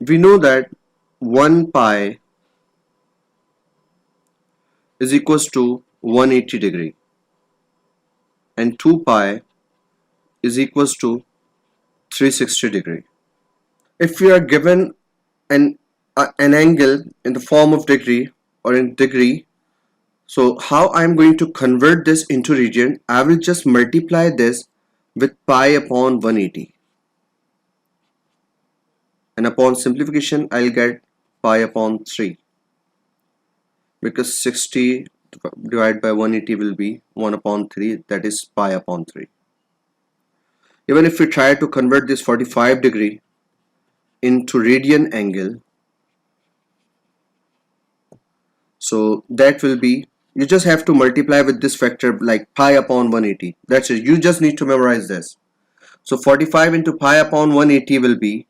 We know that 1 pi is equals to 180 degree and 2 pi is equals to 360 degree. If we are given an angle in the form of degree or in degree, so how I'm going to convert this into radian? I will just multiply this with pi upon 180, and upon simplification I'll get pi upon 3, because 60 divided by 180 will be 1 upon 3, that is pi upon 3. Even if we try to convert this 45 degree into radian angle, so that will be, you just have to multiply with this factor like pi upon 180. That's it. You just need to memorize this. So 45 into pi upon 180 will be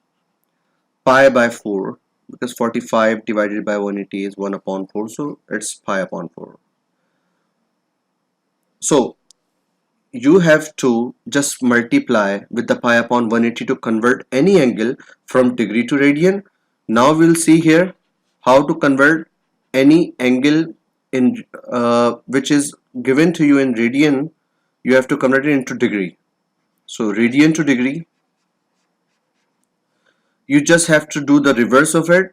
pi by 4, because 45 divided by 180 is 1 upon 4, so it's pi upon 4. So you have to just multiply with the pi upon 180 to convert any angle from degree to radian. Now we'll see here how to convert any angle in which is given to you in radian. You have to convert it into degree. So radian to degree, you just have to do the reverse of it.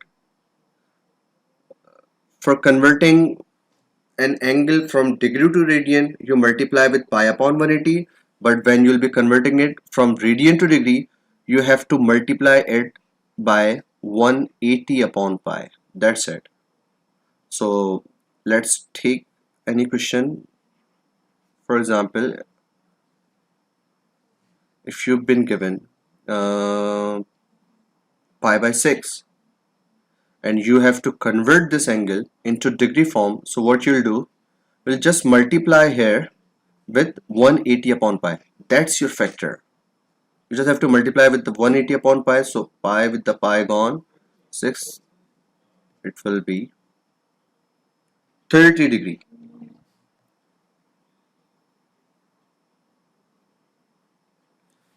For converting an angle from degree to radian, you multiply with pi upon 180, but when you'll be converting it from radian to degree, you have to multiply it by 180 upon pi. That's it. So let's take any question. For example, if you've been given pi by 6 and you have to convert this angle into degree form, so what you'll do, we'll just multiply here with 180 upon pi. That's your factor. You just have to multiply with the 180 upon pi, so pi with the pi gone, 6, it will be 30 degree.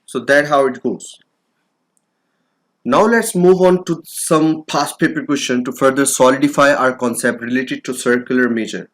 So that's how it goes. Now let's move on to some past paper question to further solidify our concept related to circular measure.